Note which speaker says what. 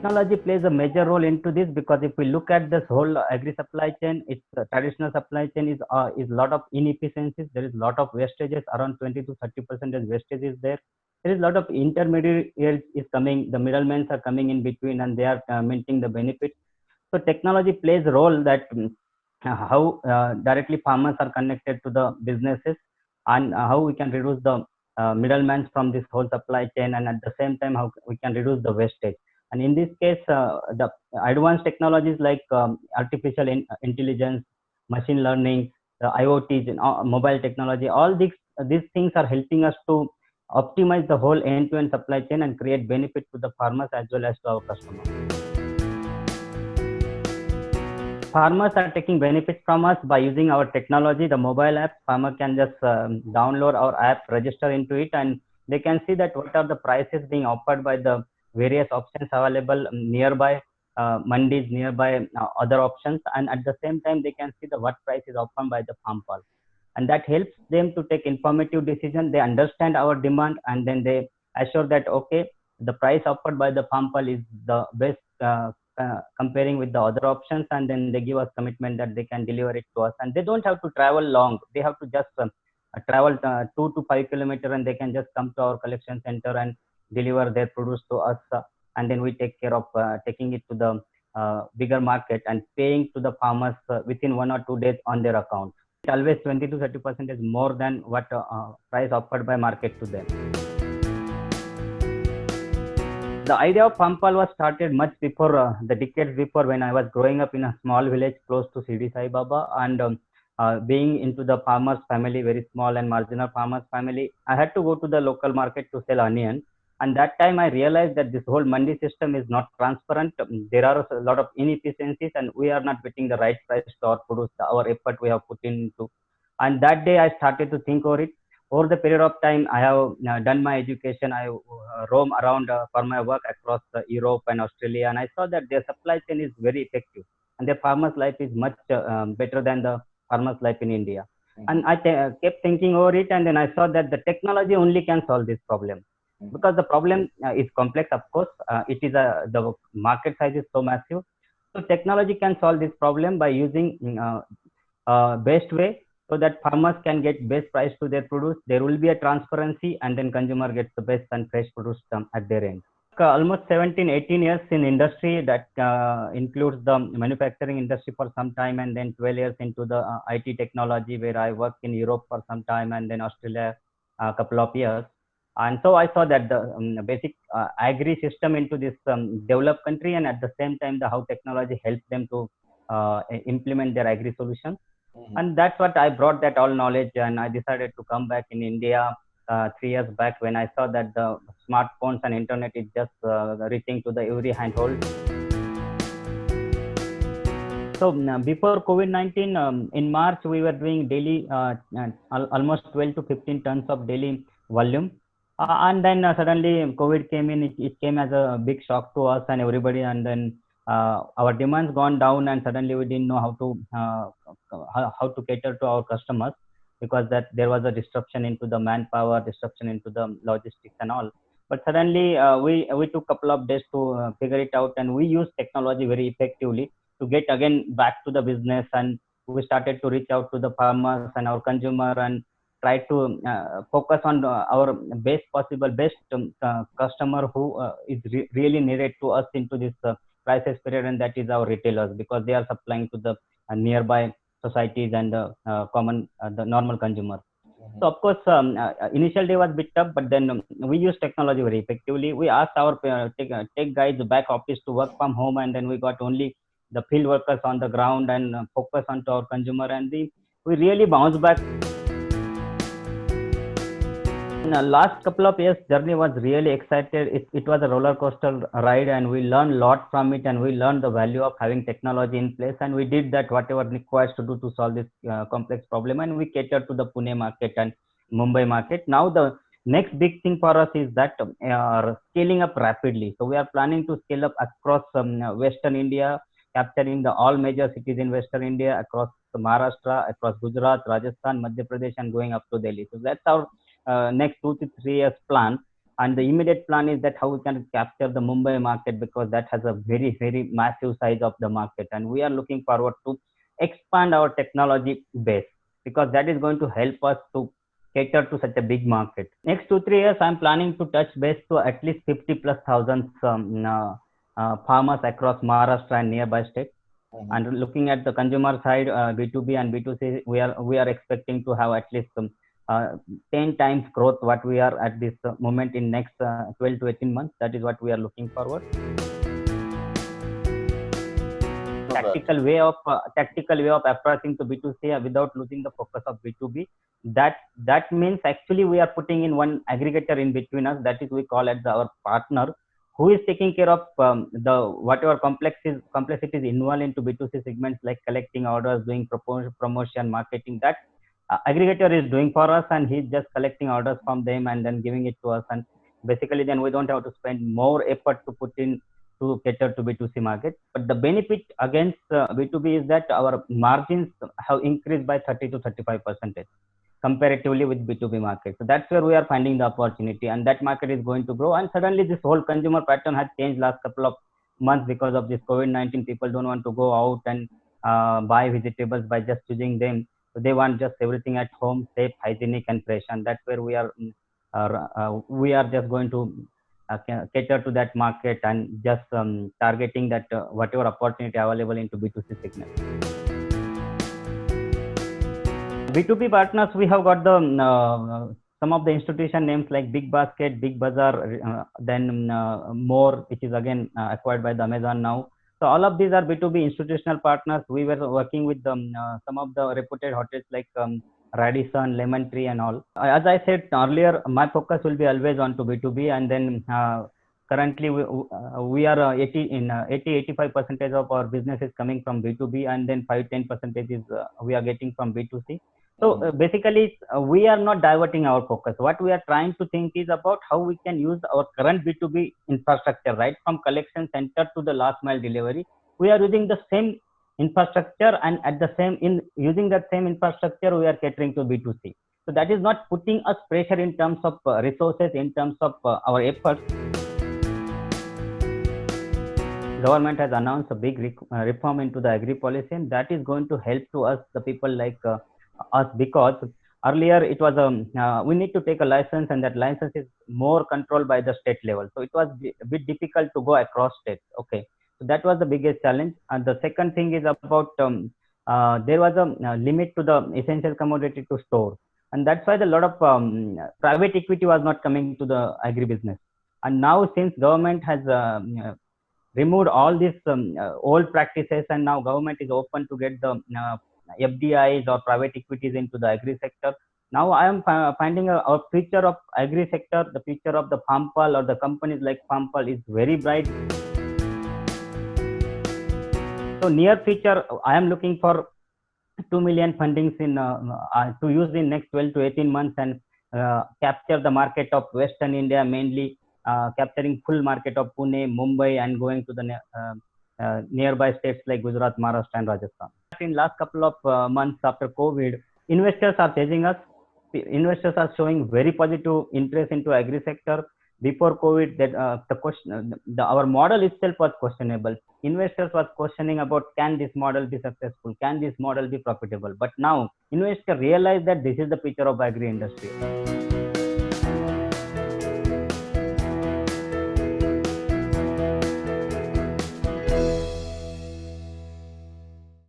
Speaker 1: technology plays a major role into this, because if we look at this whole agri supply chain, its traditional supply chain is lot of inefficiencies. There is a lot of wastages, around 20 to 30% wastage is there. There is a lot of intermediaries is coming, the middlemen are coming in between, and they are minting the benefits. So technology plays a role that how directly farmers are connected to the businesses, and how we can reduce the middlemen from this whole supply chain, and at the same time how we can reduce the wastage. And in this case, the advanced technologies like artificial intelligence, machine learning, the IoT, and mobile technology, all these things are helping us to optimize the whole end-to-end supply chain and create benefit to the farmers as well as to our customers. Farmers are taking benefits from us by using our technology, the mobile app. Farmer can just download our app, register into it, and they can see that what are the prices being offered by the various options available nearby, mandis, nearby other options, and at the same time they can see the what price is offered by the farm pulse, and that helps them to take informative decision. They understand our demand, and then they assure that okay, the price offered by the farm pulse is the best comparing with the other options, and then they give us commitment that they can deliver it to us, and they don't have to travel long. They have to just travel 2 to 5 kilometers, and they can just come to our collection center and deliver their produce to us, and then we take care of taking it to the bigger market and paying to the farmers within 1 or 2 days on their account. It always 20 to 30% is more than what price offered by market to them. The idea of farm pulse was started much before the decades before, when I was growing up in a small village close to Shirdi Sai Baba, and being into the farmers family, very small and marginal farmers family, I had to go to the local market to sell onion. And that time I realized that this whole mandi system is not transparent. There are a lot of inefficiencies, and we are not getting the right price to our produce, our effort we have put into. And that day I started to think over it. Over the period of time, I have done my education. I roam around for my work across Europe and Australia, and I saw that their supply chain is very effective, and their farmers' life is much better than the farmers' life in India. And I kept thinking over it, and then I saw that the technology only can solve this problem, because the problem is complex. Of course, it is the market size is so massive. So technology can solve this problem by using best way, so that farmers can get best price to their produce. There will be a transparency, and then consumer gets the best and fresh produce at their end. Almost 17-18 years in industry, that includes the manufacturing industry for some time, and then 12 years into the IT technology, where I worked in Europe for some time, and then Australia a couple of years. And so I saw that the basic agri system into this developed country, and at the same time how technology helps them to implement their agri solutions. And that's what I brought, that all knowledge, and I decided to come back in India 3 years back, when I saw that the smartphones and internet is just reaching to the every handhold. So before COVID-19, in March, we were doing daily almost 12 to 15 tons of daily volume. And then suddenly COVID came in. It came as a big shock to us and everybody. And then our demands gone down, and suddenly we didn't know how to cater to our customers, because that there was a disruption into the manpower, disruption into the logistics and all. But suddenly we took a couple of days to figure it out, and we used technology very effectively to get again back to the business. And we started to reach out to the farmers and our consumer, and try to focus on our best customer who is really needed to us into this crisis period, and that is our retailers, because they are supplying to the nearby societies and the normal consumer. So of course, initial day was a bit tough, but then we used technology very effectively. We asked our tech guys back office to work from home, and then we got only the field workers on the ground and focus on to our consumer, and we really bounced back. In the last couple of years, journey was really excited. It was a roller coaster ride, and we learned a lot from it, and we learned the value of having technology in place, and we did that whatever requires to do to solve this complex problem, and we catered to the Pune market and Mumbai market. Now the next big thing for us is that scaling up rapidly. So we are planning to scale up across Western India, capturing the all major cities in Western India, across Maharashtra, across Gujarat, Rajasthan, Madhya Pradesh, and going up to Delhi. So that's our next 2 to 3 years plan. And the immediate plan is that how we can capture the Mumbai market, because that has a very, very massive size of the market. And we are looking forward to expand our technology base, because that is going to help us to cater to such a big market. Next 2-3 years, I'm planning to touch base to at least 50 plus thousands farmers across Maharashtra and nearby states. And looking at the consumer side, B2B and B2C, we are expecting to have at least 10 times growth what we are at this moment in next 12 to 18 months. That is what we are looking forward. Tactical way of approaching to B2C without losing the focus of B2B. That means actually we are putting in one aggregator in between us. That is we call as our partner, who is taking care of the whatever complexities involved into B2C segments, like collecting orders, doing promotion, marketing. That aggregator is doing for us, and he's just collecting orders from them and then giving it to us. And basically then we don't have to spend more effort to put in to cater to B2C market. But the benefit against B2B is that our margins have increased by 30 to 35% comparatively with B2B market. So that's where we are finding the opportunity, and that market is going to grow. And suddenly this whole consumer pattern has changed last couple of months because of this COVID-19. People don't want to go out and buy vegetables by just choosing them. So they want just everything at home, safe, hygienic, and fresh. And that's where we are just going to cater to that market and just targeting that whatever opportunity available into B2C segment. B2B partners, we have got the some of the institution names like Big Basket, Big Bazaar, then More, which is again acquired by the Amazon now. So all of these are B2B institutional partners. We were working with some of the reputed hotels like Radisson, Lemon Tree, and all. As I said earlier, my focus will be always on to B2B, and then currently we are 80-85% of our business is coming from B2B, and then 5-10% is we are getting from B2C. So basically, we are not diverting our focus. What we are trying to think is about how we can use our current B2B infrastructure, right from collection center to the last mile delivery. We are using the same infrastructure, and at the same using that same infrastructure, we are catering to B2C. So that is not putting us pressure in terms of resources, in terms of our efforts. Government has announced a big reform into the agri policy, and that is going to help to us, the people like us, because earlier it was we need to take a license, and that license is more controlled by the state level. So it was a bit difficult to go across states. Okay, so that was the biggest challenge. And the second thing is about there was a limit to the essential commodity to store, and that's why a lot of private equity was not coming to the agri business. And now since government has removed all these old practices, and now government is open to get the FDIs or private equities into the agri sector. Now I am finding a future of agri sector, the future of the Farmpal or the companies like Farmpal is very bright. So near future, I am looking for 2 million fundings in to use in next 12 to 18 months, and capture the market of Western India, mainly capturing full market of Pune, Mumbai, and going to the nearby states like Gujarat, Maharashtra, and Rajasthan. In last couple of months after COVID, investors are chasing us. Investors are showing very positive interest into agri sector. Before COVID, that the question, our model itself was questionable. Investors was questioning about, can this model be successful? Can this model be profitable? But now investors realize that this is the future of agri industry.